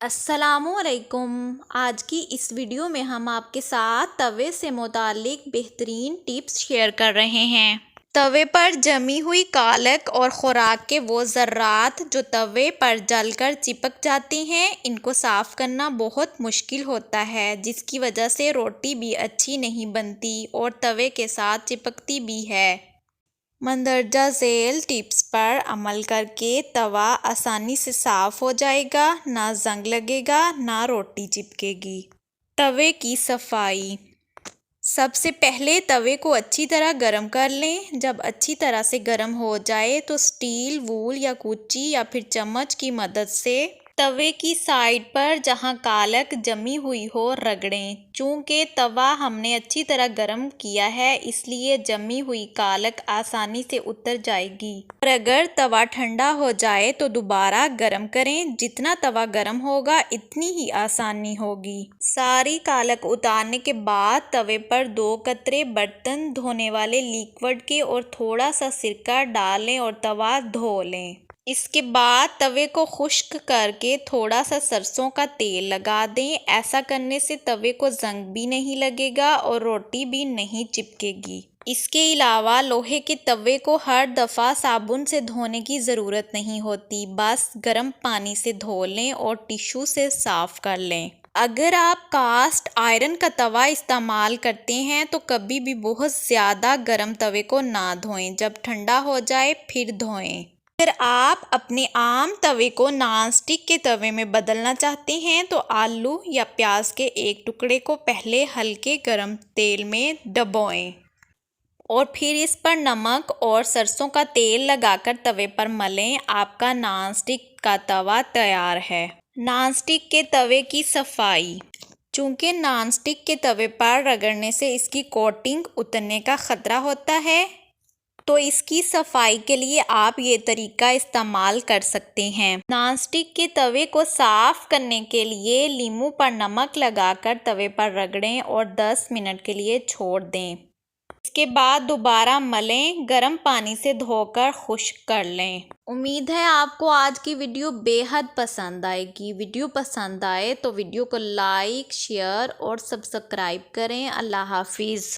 अस्सलामुअलैकुम। आज की इस वीडियो में हम आपके साथ तवे से मुतालिक बेहतरीन टिप्स शेयर कर रहे हैं। तवे पर जमी हुई कालक और खुराक के वो ज़र्रात जो तवे पर जलकर चिपक जाती हैं, इनको साफ़ करना बहुत मुश्किल होता है, जिसकी वजह से रोटी भी अच्छी नहीं बनती और तवे के साथ चिपकती भी है। मंदरजा झेल टिप्स पर अमल करके तवा आसानी से साफ़ हो जाएगा, ना जंग लगेगा, ना रोटी चिपकेगी। तवे की सफाई। सबसे पहले तवे को अच्छी तरह गर्म कर लें। जब अच्छी तरह से गर्म हो जाए तो स्टील वूल या कूची या फिर चम्मच की मदद से तवे की साइड पर जहां कालक जमी हुई हो रगड़ें। चूँकि तवा हमने अच्छी तरह गर्म किया है, इसलिए जमी हुई कालक आसानी से उतर जाएगी। और अगर तवा ठंडा हो जाए तो दोबारा गर्म करें। जितना तवा गर्म होगा इतनी ही आसानी होगी। सारी कालक उतारने के बाद तवे पर 2 कतरे बर्तन धोने वाले लिक्विड के और थोड़ा सा सिरका डालें और तवा धो लें। इसके बाद तवे को खुश्क करके थोड़ा सा सरसों का तेल लगा दें। ऐसा करने से तवे को जंग भी नहीं लगेगा और रोटी भी नहीं चिपकेगी। इसके अलावा लोहे के तवे को हर दफ़ा साबुन से धोने की ज़रूरत नहीं होती, बस गर्म पानी से धो लें और टिश्यू से साफ़ कर लें। अगर आप कास्ट आयरन का तवा इस्तेमाल करते हैं तो कभी भी बहुत ज़्यादा गर्म तवे को ना धोएं। जब ठंडा हो जाए फिर धोएं। अगर आप अपने आम तवे को नॉन स्टिक के तवे में बदलना चाहते हैं तो आलू या प्याज के एक टुकड़े को पहले हल्के गर्म तेल में डुबोएं और फिर इस पर नमक और सरसों का तेल लगाकर तवे पर मलें। आपका नॉन स्टिक का तवा तैयार है। नॉन स्टिक के तवे की सफाई। चूँकि नॉन स्टिक के तवे पर रगड़ने से इसकी कोटिंग उतरने का ख़तरा होता है, तो इसकी सफाई के लिए आप ये तरीका इस्तेमाल कर सकते हैं। नॉनस्टिक के तवे को साफ़ करने के लिए लीमू पर नमक लगाकर तवे पर रगड़ें और 10 मिनट के लिए छोड़ दें। इसके बाद दोबारा मलें। गर्म पानी से धोकर खुश्क कर लें। उम्मीद है आपको आज की वीडियो बेहद पसंद आएगी। वीडियो पसंद आए तो वीडियो को लाइक, शेयर और सब्सक्राइब करें। अल्लाह हाफिज़।